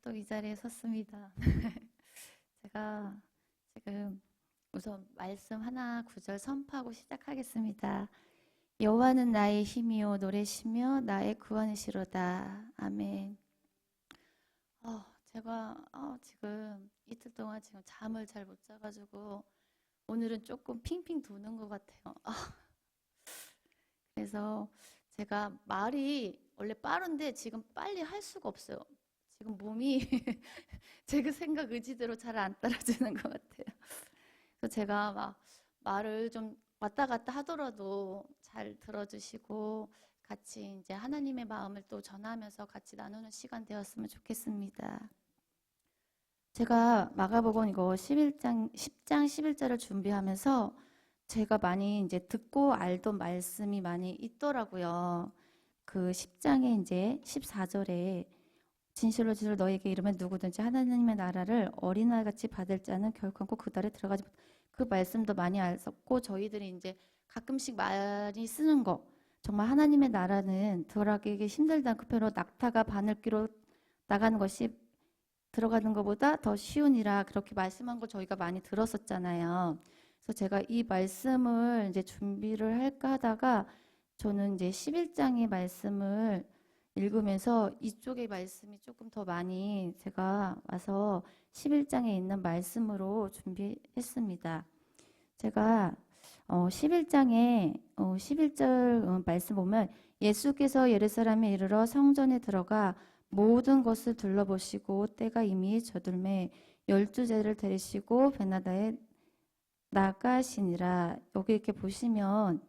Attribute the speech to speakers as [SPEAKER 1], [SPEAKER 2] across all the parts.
[SPEAKER 1] 또 이 자리에 섰습니다. 제가 지금 우선 말씀 하나 구절 선포하고 시작하겠습니다. 여호와는 나의 힘이요 노래시며 나의 구원이시로다. 아멘. 제가 지금 이틀 동안 지금 잠을 잘 못 자가지고 오늘은 조금 핑핑 도는 것 같아요. 그래서 제가 말이 원래 빠른데 지금 빨리 할 수가 없어요. 지금 몸이 제가 생각 의지대로 잘 안 따라주는 것 같아요. 그래서 제가 막 말을 좀 왔다 갔다 하더라도 잘 들어주시고 같이 이제 하나님의 마음을 또 전하면서 같이 나누는 시간 되었으면 좋겠습니다. 제가 마가복음 이거 10장 11절을 준비하면서 제가 많이 이제 듣고 알던 말씀이 많이 있더라고요. 그 10장에 이제 14절에 진실로 진실로 너에게 이르면 누구든지 하나님의 나라를 어린아이같이 받을 자는 결코 그 달에 들어가지 못. 그 말씀도 많이 알았고 저희들이 이제 가끔씩 많이 쓰는 거 정말 하나님의 나라는 들어가기 힘들다 그 표로 낙타가 바늘귀로 나가는 것이 들어가는 것보다 더 쉬우니라 그렇게 말씀한 거 저희가 많이 들었었잖아요. 그래서 제가 이 말씀을 이제 준비를 할까 하다가 저는 이제 11장의 말씀을 읽으면서 이쪽의 말씀이 조금 더 많이 제가 와서 11장에 있는 말씀으로 준비했습니다. 제가 11장에 11절 말씀 보면 예수께서 예루살렘에 이르러 성전에 들어가 모든 것을 둘러보시고 때가 이미 저들매 12제를 데리시고 베나다에 나가시니라. 여기 이렇게 보시면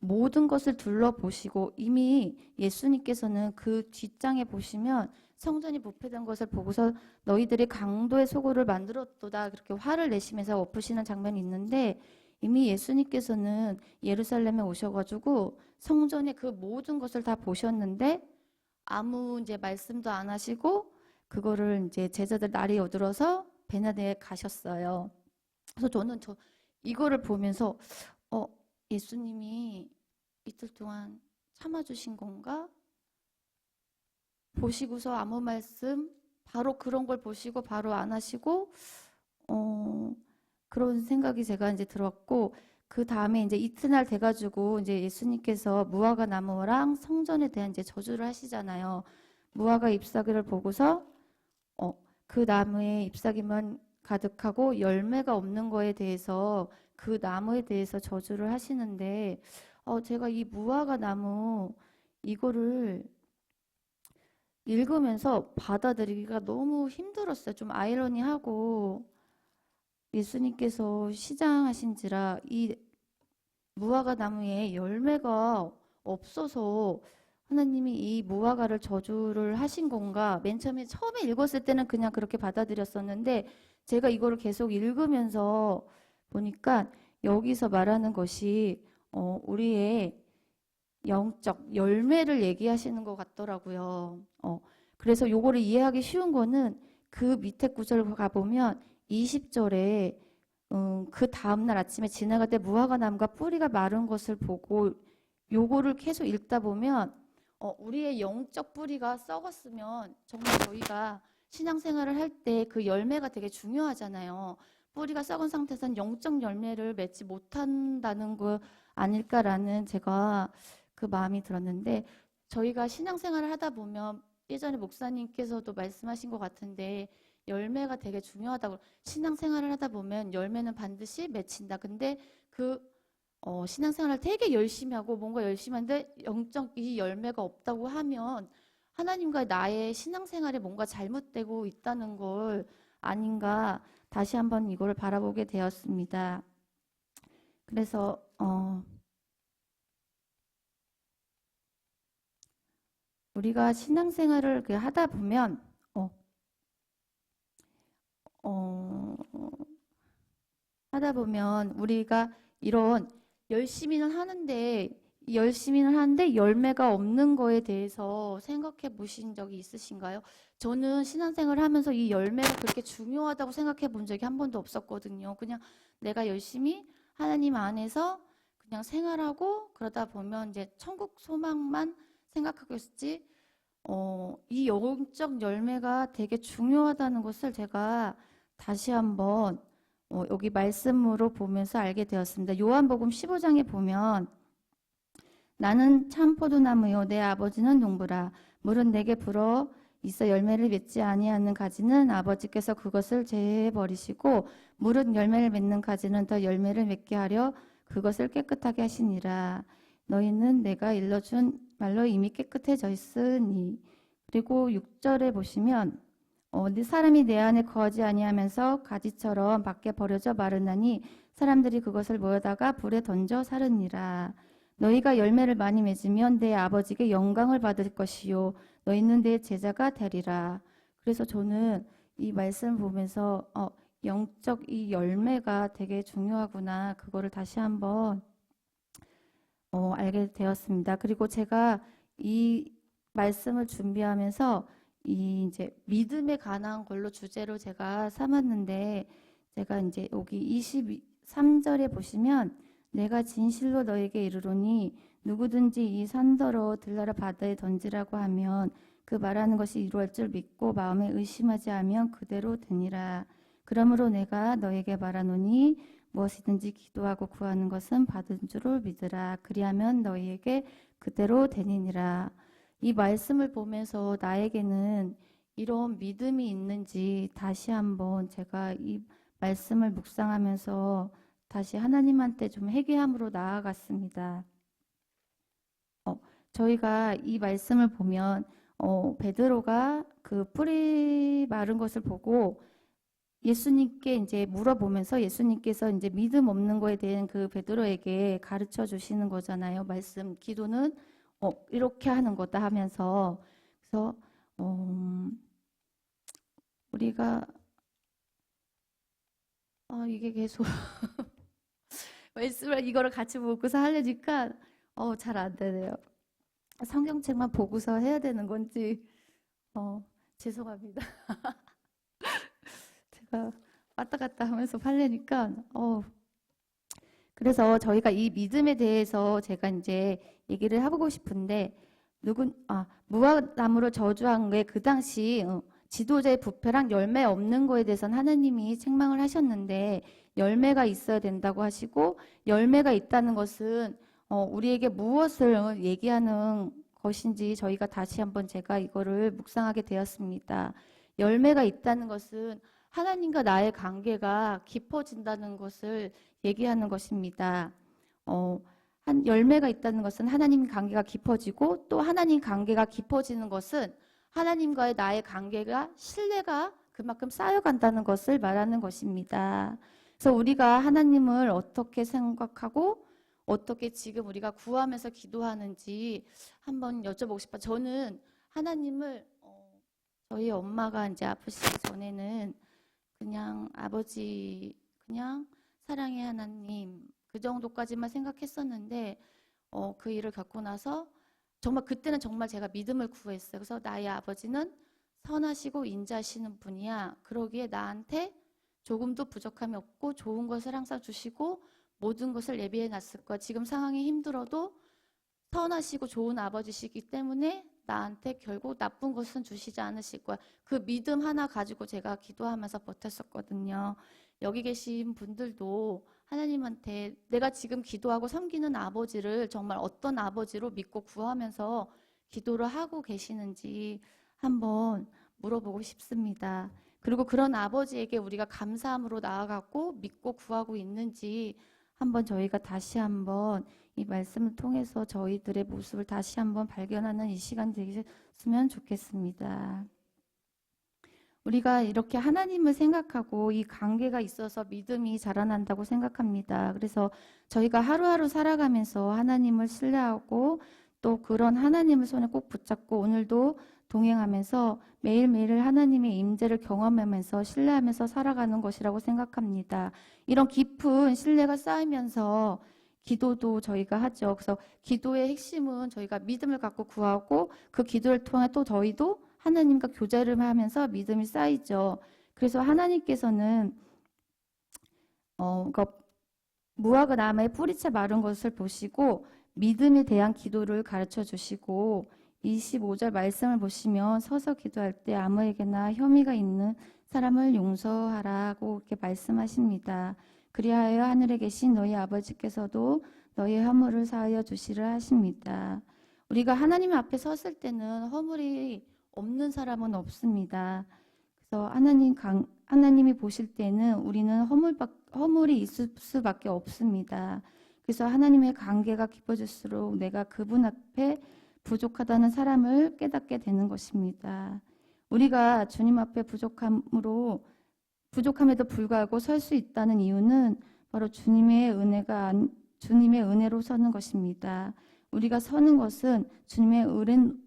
[SPEAKER 1] 모든 것을 둘러보시고 이미 예수님께서는 그 뒷장에 보시면 성전이 부패된 것을 보고서 너희들이 강도의 소굴을 만들었도다 그렇게 화를 내시면서 엎으시는 장면이 있는데 이미 예수님께서는 예루살렘에 오셔가지고 성전의 그 모든 것을 다 보셨는데 아무 이제 말씀도 안 하시고 그거를 이제 제자들 날이 여들어서 베나다에 가셨어요. 그래서 저는 이거를 보면서 예수님이 이틀 동안 참아주신 건가? 보시고서 아무 말씀, 바로 그런 걸 보시고 바로 안 하시고, 그런 생각이 제가 이제 들었고, 그 다음에 이제 이튿날 돼가지고 이제 예수님께서 무화과 나무랑 성전에 대한 이제 저주를 하시잖아요. 무화과 잎사귀를 보고서, 그 나무에 잎사귀만 가득하고 열매가 없는 거에 대해서 그 나무에 대해서 저주를 하시는데 제가 이 무화과 나무 이거를 읽으면서 받아들이기가 너무 힘들었어요. 좀 아이러니하고 예수님께서 시장하신지라 이 무화과 나무에 열매가 없어서 하나님이 이 무화과를 저주를 하신 건가? 맨 처음에 읽었을 때는 그냥 그렇게 받아들였었는데 제가 이거를 계속 읽으면서 보니까 여기서 말하는 것이 우리의 영적 열매를 얘기하시는 것 같더라고요. 그래서 요거를 이해하기 쉬운 거는 그 밑에 구절 가보면 20절에 그 다음날 아침에 지나갈 때 무화과 나무가 뿌리가 마른 것을 보고 요거를 계속 읽다 보면 우리의 영적 뿌리가 썩었으면 정말 저희가 신앙생활을 할 때 그 열매가 되게 중요하잖아요. 뿌리가 썩은 상태에서는 영적 열매를 맺지 못한다는 거 아닐까라는 제가 그 마음이 들었는데 저희가 신앙생활을 하다 보면 예전에 목사님께서도 말씀하신 것 같은데 열매가 되게 중요하다고 신앙생활을 하다 보면 열매는 반드시 맺힌다. 근데 그 신앙생활을 되게 열심히 하고 뭔가 열심히 하는데 영적 이 열매가 없다고 하면 하나님과 나의 신앙생활에 뭔가 잘못되고 있다는 걸 아닌가 다시 한번 이거를 바라보게 되었습니다. 그래서 우리가 신앙생활을 하다 보면 하다 보면 우리가 이런 열심히는 하는데 열매가 없는 거에 대해서 생각해 보신 적이 있으신가요? 저는 신앙생활을 하면서 이 열매가 그렇게 중요하다고 생각해 본 적이 한 번도 없었거든요. 그냥 내가 열심히 하나님 안에서 그냥 생활하고 그러다 보면 이제 천국 소망만 생각하고 있었지 이 영적 열매가 되게 중요하다는 것을 제가 다시 한번 여기 말씀으로 보면서 알게 되었습니다. 요한복음 15장에 보면 나는 참 포도나무요 내 아버지는 농부라. 물은 내게 불어 있어 열매를 맺지 아니하는 가지는 아버지께서 그것을 제해 버리시고 물은 열매를 맺는 가지는 더 열매를 맺게 하려 그것을 깨끗하게 하시니라. 너희는 내가 일러준 말로 이미 깨끗해져 있으니. 그리고 6절에 보시면 네 사람이 내 안에 거하지 아니하면서 가지처럼 밖에 버려져 마르나니 사람들이 그것을 모여다가 불에 던져 사르니라. 너희가 열매를 많이 맺으면 내 아버지께 영광을 받을 것이요 너희는 내 제자가 되리라. 그래서 저는 이 말씀 보면서 영적 이 열매가 되게 중요하구나. 그거를 다시 한번 알게 되었습니다. 그리고 제가 이 말씀을 준비하면서 이 이제 믿음에 관한 걸로 주제로 제가 삼았는데 제가 이제 여기 23절에 보시면 내가 진실로 너에게 이르노니 누구든지 이 산더러 들나라 바다에 던지라고 하면 그 말하는 것이 이루어질 줄 믿고 마음에 의심하지 않으면 그대로 되니라. 그러므로 내가 너에게 말하노니 무엇이든지 기도하고 구하는 것은 받은 줄을 믿으라. 그리하면 너희에게 그대로 되니라. 이 말씀을 보면서 나에게는 이런 믿음이 있는지 다시 한번 제가 이 말씀을 묵상하면서 다시 하나님한테 좀 회개함으로 나아갔습니다. 저희가 이 말씀을 보면 베드로가 그 뿌리 마른 것을 보고 예수님께 이제 물어보면서 예수님께서 이제 믿음 없는 거에 대한 그 베드로에게 가르쳐 주시는 거잖아요. 말씀 기도는 이렇게 하는 거다 하면서 그래서 우리가 이게 계속 말씀을 이거를 같이 보고서 하려니까 잘 안 되네요. 성경책만 보고서 해야 되는 건지 죄송합니다. 제가 왔다 갔다 하면서 하려니까 그래서 저희가 이 믿음에 대해서 제가 이제 얘기를 해보고 싶은데 무화과나무로 저주한 게 그 당시 지도자의 부패랑 열매 없는 거에 대해서는 하나님이 책망을 하셨는데 열매가 있어야 된다고 하시고 열매가 있다는 것은 우리에게 무엇을 얘기하는 것인지 저희가 다시 한번 제가 이거를 묵상하게 되었습니다. 열매가 있다는 것은 하나님과 나의 관계가 깊어진다는 것을 얘기하는 것입니다. 한 열매가 있다는 것은 하나님 관계가 깊어지고 또 하나님 관계가 깊어지는 것은 하나님과의 나의 관계가 신뢰가 그만큼 쌓여간다는 것을 말하는 것입니다. 그래서 우리가 하나님을 어떻게 생각하고 어떻게 지금 우리가 구하면서 기도하는지 한번 여쭤보고 싶어요. 저는 하나님을 저희 엄마가 이제 아프시기 전에는 그냥 아버지, 그냥 사랑의 하나님 그 정도까지만 생각했었는데 그 일을 겪고 나서 정말 그때는 정말 제가 믿음을 구했어요. 그래서 나의 아버지는 선하시고 인자하시는 분이야. 그러기에 나한테 조금도 부족함이 없고 좋은 것을 항상 주시고 모든 것을 예비해 놨을 거야. 지금 상황이 힘들어도 선하시고 좋은 아버지시기 때문에 나한테 결국 나쁜 것은 주시지 않으실 거야. 그 믿음 하나 가지고 제가 기도하면서 버텼었거든요. 여기 계신 분들도 하나님한테 내가 지금 기도하고 섬기는 아버지를 정말 어떤 아버지로 믿고 구하면서 기도를 하고 계시는지 한번 물어보고 싶습니다. 그리고 그런 아버지에게 우리가 감사함으로 나아가고 믿고 구하고 있는지 한번 저희가 다시 한번 이 말씀을 통해서 저희들의 모습을 다시 한번 발견하는 이 시간 되셨으면 좋겠습니다. 우리가 이렇게 하나님을 생각하고 이 관계가 있어서 믿음이 자라난다고 생각합니다. 그래서 저희가 하루하루 살아가면서 하나님을 신뢰하고 또 그런 하나님을 손에 꼭 붙잡고 오늘도 동행하면서 매일매일 하나님의 임재를 경험하면서 신뢰하면서 살아가는 것이라고 생각합니다. 이런 깊은 신뢰가 쌓이면서 기도도 저희가 하죠. 그래서 기도의 핵심은 저희가 믿음을 갖고 구하고 그 기도를 통해 또 저희도 하나님과 교제를 하면서 믿음이 쌓이죠. 그래서 하나님께서는 그러니까 무화과나무의 뿌리채 마른 것을 보시고 믿음에 대한 기도를 가르쳐 주시고
[SPEAKER 2] 25절 말씀을 보시면 서서 기도할 때 아무에게나 혐의가 있는 사람을 용서하라고 이렇게 말씀하십니다. 그리하여 하늘에 계신 너희 아버지께서도 너희 허물을 사하여 주시라 하십니다. 우리가 하나님 앞에 섰을 때는 허물이 없는 사람은 없습니다. 그래서 하나님이 보실 때는 우리는 허물이 있을 수밖에 없습니다. 그래서 하나님의 관계가 깊어질수록 내가 그분 앞에 부족하다는 사람을 깨닫게 되는 것입니다. 우리가 주님 앞에 부족함에도 불구하고 설 수 있다는 이유는 바로 주님의 은혜로 서는 것입니다. 우리가 서는 것은 주님의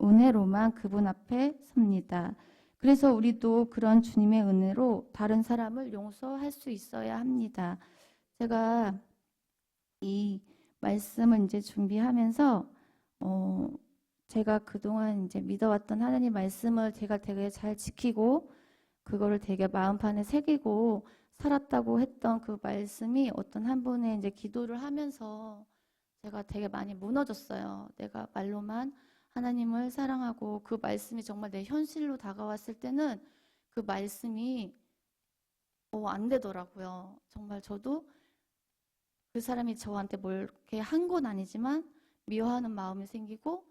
[SPEAKER 2] 은혜로만 그분 앞에 섭니다. 그래서 우리도 그런 주님의 은혜로 다른 사람을 용서할 수 있어야 합니다. 제가 이 말씀을 이제 준비하면서 제가 그동안 이제 믿어왔던 하나님 말씀을 제가 되게 잘 지키고 그거를 되게 마음판에 새기고 살았다고 했던 그 말씀이 어떤 한 분의 이제 기도를 하면서 제가 되게 많이 무너졌어요. 내가 말로만 하나님을 사랑하고 그 말씀이 정말 내 현실로 다가왔을 때는 그 말씀이 안 되더라고요. 정말 저도 그 사람이 저한테 뭘 이렇게 한 건 아니지만 미워하는 마음이 생기고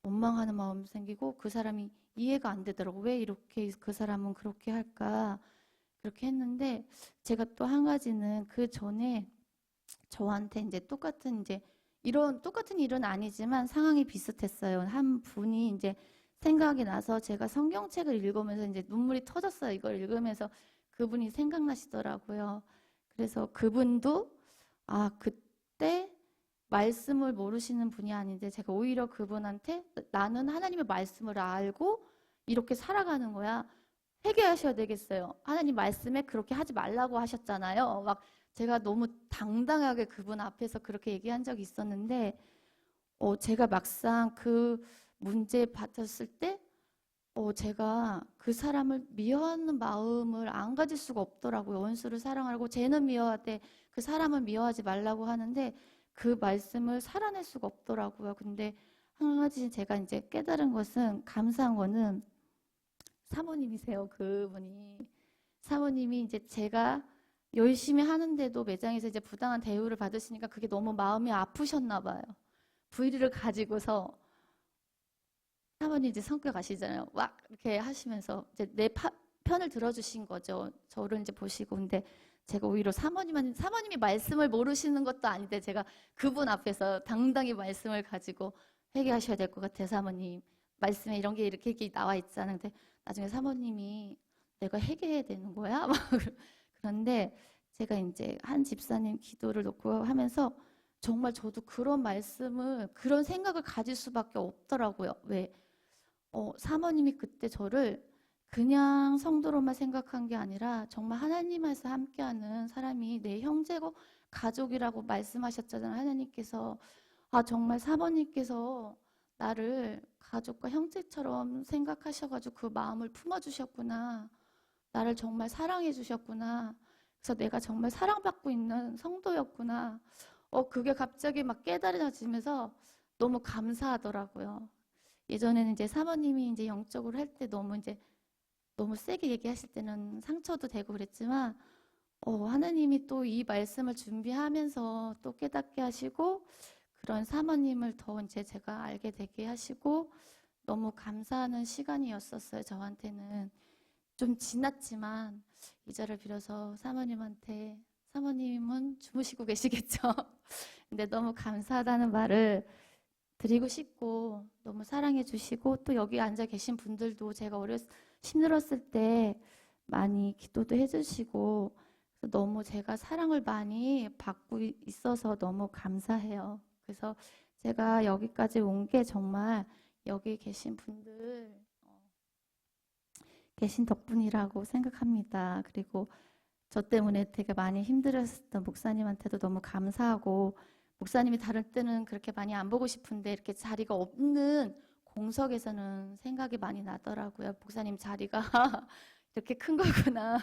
[SPEAKER 2] 원망하는 마음이 생기고 그 사람이 이해가 안 되더라고요. 왜 이렇게 그 사람은 그렇게 할까? 그렇게 했는데 제가 또 한 가지는 그 전에 저한테 이제 똑같은 일은 아니지만 상황이 비슷했어요. 한 분이 이제 생각이 나서 제가 성경책을 읽으면서 이제 눈물이 터졌어요. 이걸 읽으면서 그분이 생각나시더라고요. 그래서 그분도 그때 말씀을 모르시는 분이 아닌데 제가 오히려 그분한테 나는 하나님의 말씀을 알고 이렇게 살아가는 거야. 회개하셔야 되겠어요. 하나님 말씀에 그렇게 하지 말라고 하셨잖아요. 막 제가 너무 당당하게 그분 앞에서 그렇게 얘기한 적이 있었는데 제가 막상 그 문제 받았을 때 제가 그 사람을 미워하는 마음을 안 가질 수가 없더라고요. 원수를 사랑하고 쟤는 미워하되 그 사람은 미워하지 말라고 하는데 그 말씀을 살아낼 수가 없더라고요. 근데 한 가지 제가 이제 깨달은 것은 감사한 거는 사모님이세요. 그분이 사모님이 이제 제가 열심히 하는데도 매장에서 이제 부당한 대우를 받으시니까 그게 너무 마음이 아프셨나 봐요. 불의를 가지고서 사모님 이제 성격 아시잖아요. 막 이렇게 하시면서 이제 내 편을 들어주신 거죠. 저를 이제 보시고. 근데 제가 오히려 사모님이 말씀을 모르시는 것도 아닌데 제가 그분 앞에서 당당히 말씀을 가지고 회개하셔야 될 것 같아요. 사모님 말씀에 이런 게 이렇게 나와 있잖아요. 근데 나중에 사모님이 내가 회개해야 되는 거야? 막 그런데 제가 이제 한 집사님 기도를 놓고 하면서 정말 저도 그런 생각을 가질 수밖에 없더라고요. 왜? 사모님이 그때 저를 그냥 성도로만 생각한 게 아니라 정말 하나님에서 함께하는 사람이 내 형제고 가족이라고 말씀하셨잖아요. 하나님께서. 정말 사모님께서 나를 가족과 형제처럼 생각하셔가지고 그 마음을 품어주셨구나. 나를 정말 사랑해 주셨구나. 그래서 내가 정말 사랑받고 있는 성도였구나. 그게 갑자기 막 깨달아지면서 너무 감사하더라고요. 예전에는 이제 사모님이 이제 영적으로 할 때 너무 세게 얘기하실 때는 상처도 되고 그랬지만, 하나님이 또 이 말씀을 준비하면서 또 깨닫게 하시고, 그런 사모님을 더 이제 제가 알게 되게 하시고, 너무 감사하는 시간이었었어요. 저한테는. 좀 지났지만, 이 자를 빌어서 사모님은 주무시고 계시겠죠. 근데 너무 감사하다는 말을 드리고 싶고 너무 사랑해 주시고 또 여기 앉아 계신 분들도 제가 힘들었을 때 많이 기도도 해주시고 너무 제가 사랑을 많이 받고 있어서 너무 감사해요. 그래서 제가 여기까지 온 게 정말 여기 계신 분들 계신 덕분이라고 생각합니다. 그리고 저 때문에 되게 많이 힘들었던 목사님한테도 너무 감사하고 목사님이 다른 때는 그렇게 많이 안 보고 싶은데 이렇게 자리가 없는 공석에서는 생각이 많이 나더라고요. 목사님 자리가 이렇게 큰 거구나.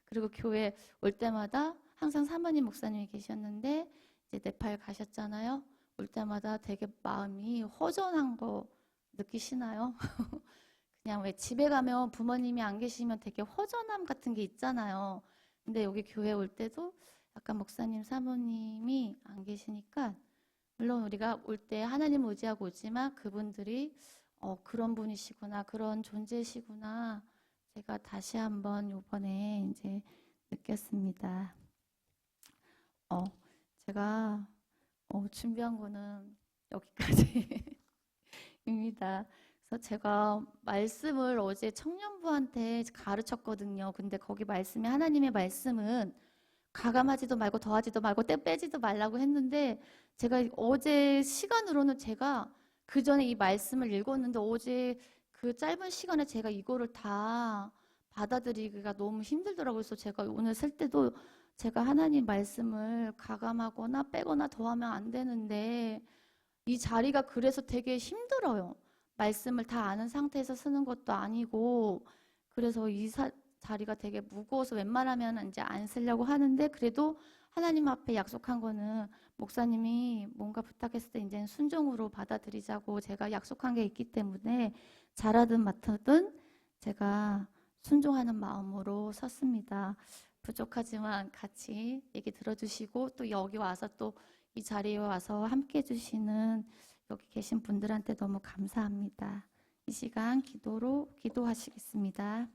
[SPEAKER 2] 그리고 교회 올 때마다 항상 사모님 목사님이 계셨는데 이제 네팔 가셨잖아요. 올 때마다 되게 마음이 허전한 거
[SPEAKER 1] 느끼시나요? 그냥 왜 집에 가면 부모님이 안 계시면 되게 허전함 같은 게 있잖아요. 근데 여기 교회 올 때도 약간 목사님, 사모님이 안 계시니까 물론 우리가 올 때 하나님 의지하고 오지만 그분들이 그런 분이시구나, 그런 존재시구나. 제가 다시 한번 요번에 이제 느꼈습니다. 어, 제가 준비한 거는 여기까지입니다. 그래서 제가 말씀을 어제 청년부한테 가르쳤거든요. 근데 거기 말씀이 하나님의 말씀은 가감하지도 말고 더하지도 말고 빼지도 말라고 했는데 제가 어제 시간으로는 제가 그 전에 이 말씀을 읽었는데 어제 그 짧은 시간에 제가 이거를 다 받아들이기가 너무 힘들더라고요. 그래서 제가 오늘 쓸 때도 제가 하나님 말씀을 가감하거나 빼거나 더하면 안 되는데 이 자리가 그래서 되게 힘들어요. 말씀을 다 아는 상태에서 쓰는 것도 아니고 그래서 자리가 되게 무거워서 웬만하면 이제 안 쓰려고 하는데 그래도 하나님 앞에 약속한 거는 목사님이 뭔가 부탁했을 때 이제는 순종으로 받아들이자고 제가 약속한 게 있기 때문에 잘하든 맡하든 제가 순종하는 마음으로 섰습니다. 부족하지만 같이 얘기 들어주시고 또 여기 와서 또 이 자리에 와서 함께 해주시는 여기 계신 분들한테 너무 감사합니다. 이 시간 기도하시겠습니다.